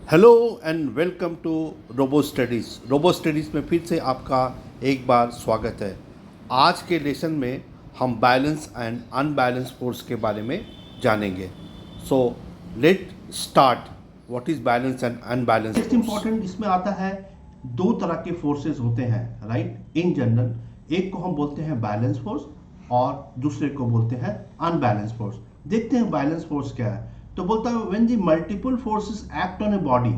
Hello and welcome to Robo Studies. Robo Studies में फिर से आपका एक बार स्वागत है। आज के लेसन में हम बैलेंस एंड अनबैलेंस फोर्स के बारे में जानेंगे। So let start. What is balance and unbalance next force? Important इसमें आता है, दो तरह के फोर्सेस होते हैं राइट इन जनरल। एक को हम बोलते हैं बैलेंस फोर्स और दूसरे को बोलते हैं अनबैलेंस फोर्स। देखते हैं बैलेंस फोर्स क्या है। तो बोलता है when the multiple forces act on a body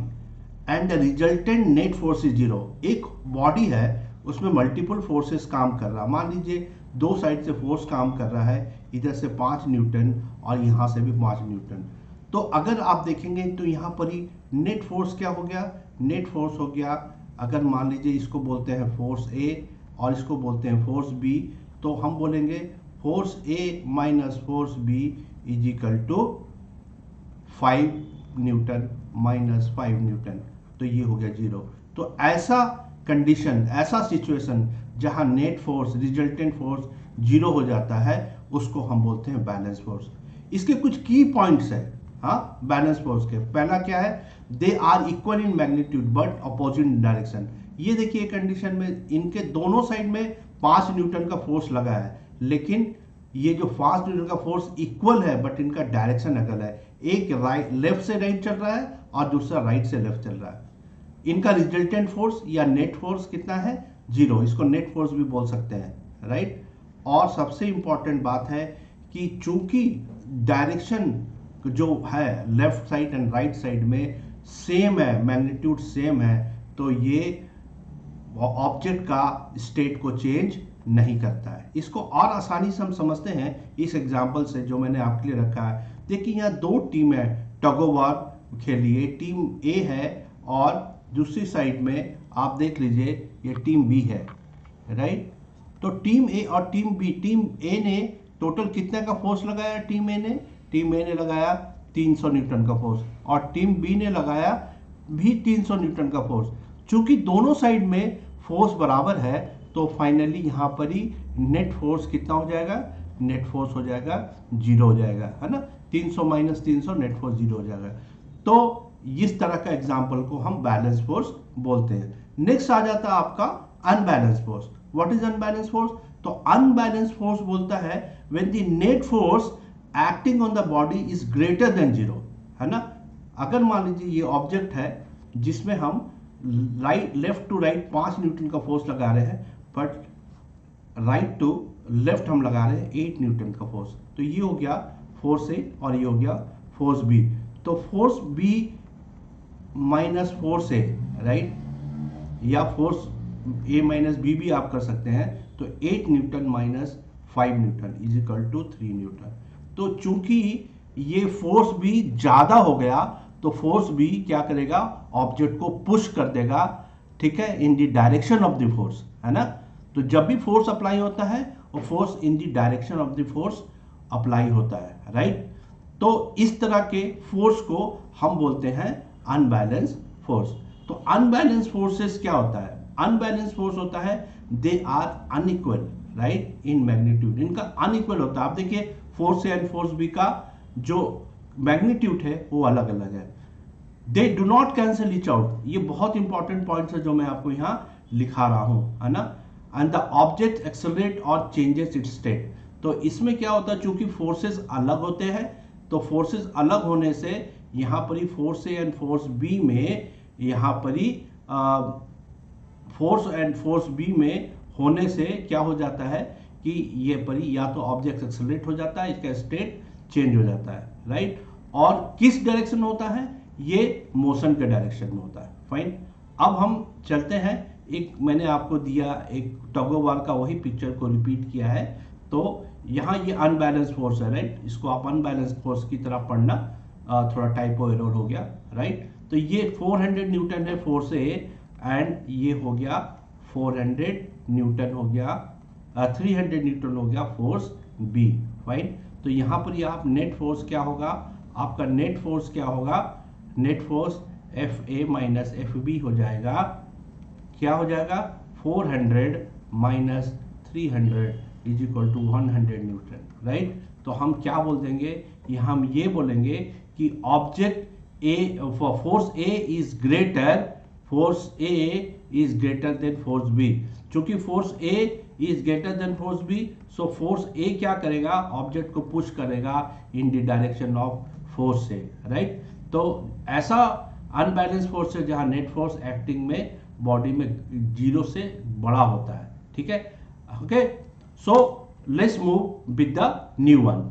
and the resultant net force is zero. एक बॉडी है, उसमें मल्टीपल फोर्सेस काम कर रहा है। मान लीजिए दो साइड से फोर्स काम कर रहा है, इधर से 5 न्यूटन और यहाँ से भी 5 न्यूटन। तो अगर आप देखेंगे तो यहाँ पर ही नेट फोर्स क्या हो गया, नेट फोर्स हो गया। अगर मान लीजिए इसको बोलते हैं फोर्स ए और इसको बोलते हैं फोर्स बी, तो हम बोलेंगे force A minus force B is equal to 5 newton minus 5 newton. तो ये हो गया जीरो। तो ऐसा कंडीशन, ऐसा सिचुएशन जहां net force, resultant force zero हो जाता है, उसको हम बोलते हैं बैलेंस फोर्स। इसके कुछ की पॉइंट्स है हाँ बैलेंस फोर्स के। पहला क्या है, they are equal in magnitude but opposite direction. ये देखिए कंडीशन में इनके दोनों साइड में 5 न्यूटन का फोर्स लगा है, लेकिन ये जो 5 न्यूटन का फोर्स इक्वल है बट इनका डायरेक्शन अलग है। एक राइट, लेफ्ट से राइट चल रहा है और दूसरा राइट से लेफ्ट चल रहा है। इनका रिजल्टेंट फोर्स या नेट फोर्स कितना है, जीरो। इसको नेट फोर्स भी बोल सकते हैं राइट। और सबसे इंपॉर्टेंट बात है कि चूंकि डायरेक्शन जो है left side and right side में सेम है, मैग्नीट्यूड सेम है, तो ये ऑब्जेक्ट का स्टेट को चेंज नहीं करता है। इसको और आसानी से हम समझते हैं इस एग्जांपल से जो मैंने आपके लिए रखा है। देखिए यहाँ दो टीम है टग ऑफ वॉर के लिए, टीम ए है और दूसरी साइड में आप देख लीजिए ये टीम बी है राइट। तो टीम ए और टीम बी, टीम ए ने टोटल कितने का फोर्स लगाया, टीम ए ने लगाया 300 न्यूटन का फोर्स और टीम बी ने लगाया भी 300 न्यूटन का फोर्स। चूंकि दोनों साइड में फोर्स बराबर है, तो फाइनली यहाँ पर ही नेट फोर्स कितना हो जाएगा, नेट फोर्स हो जाएगा जीरो हो जाएगा, है ना। 300 माइनस 300 नेट फोर्स जीरो हो जाएगा। तो इस तरह का एग्जाम्पल को हम बैलेंस फोर्स बोलते हैं। नेक्स्ट आ जाता है आपका unbalance force. What is unbalance force? तो अनबैलेंस फोर्स बोलता है when the net force acting on the body is greater than zero, है ना। अगर मान लीजिए ये ऑब्जेक्ट है जिसमें हम right, left to right 5 newton का फोर्स लगा रहे हैं, बट राइट टू लेफ्ट हम लगा रहे हैं 8 न्यूटन का फोर्स। तो ये हो गया फोर्स ए और ये हो गया फोर्स बी। तो force B minus force A right, या फोर्स ए माइनस बी भी आप कर सकते हैं। तो 8 newton minus 5 newton is equal to 3 newton. तो चूंकि ये फोर्स भी ज्यादा हो गया, तो फोर्स भी क्या करेगा, ऑब्जेक्ट को पुश कर देगा, ठीक है, in the direction of the force, है ना। तो जब भी फोर्स अप्लाई होता है वो force in the direction of the force apply होता है राइट। तो इस तरह के फोर्स को हम बोलते हैं अनबैलेंस फोर्स। तो अनबैलेंस फोर्सेस क्या होता है, अनबैलेंस फोर्स होता है they are unequal right in magnitude. इनका अनइक्वल होता है। आप देखिए force A and force B का जो मैग्नीट्यूड है वो अलग अलग है। They do not cancel each out. ये बहुत इंपॉर्टेंट पॉइंट है जो मैं आपको यहाँ लिखा रहा हूं, है ना। एंड द ऑब्जेक्ट एक्सेलरेट और चेंजेस इट्स स्टेट। तो इसमें क्या होता है, चूंकि फोर्सेस अलग होते हैं, तो फोर्सेस अलग होने से यहाँ पर ही force A and force B में, यहाँ पर ही फोर्स एंड फोर्स बी में होने से क्या हो जाता है कि ये पर ही या तो ऑब्जेक्ट एक्सेलरेट हो जाता है, इसका स्टेट चेंज हो जाता है राइट। और किस डायरेक्शन होता है, ये मोशन के डायरेक्शन में होता है। फाइन, अब हम चलते हैं। एक मैंने आपको दिया एक टग ऑफ वार का वही पिक्चर को रिपीट किया है। तो यहाँ ये अनबैलेंस फोर्स है राइट, इसको आप अनबैलेंस फोर्स की तरह पढ़ना, थोड़ा टाइपो एरर हो गया राइट। तो ये 400 न्यूटन है फोर्स ए एंड ये हो गया 400 न्यूटन हो गया, 300 न्यूटन हो गया फोर्स बी। फाइन, तो यहाँ पर ये आप नेट फोर्स क्या होगा, आपका नेट फोर्स क्या होगा, net force F A minus F B हो जाएगा। क्या हो जाएगा, 400 minus 300 is equal to 100 newton right. तो हम क्या बोल देंगे, हम ये बोलेंगे कि object A for force A is greater, force A is greater than force B. चूंकि force A is greater than force B, so force A क्या करेगा, ऑब्जेक्ट को पुश करेगा in the direction of force A, right? तो ऐसा unbalance force है जहां net force acting में बॉडी में 0 से बड़ा होता है, ठीक है? Okay, so let's move with the new one.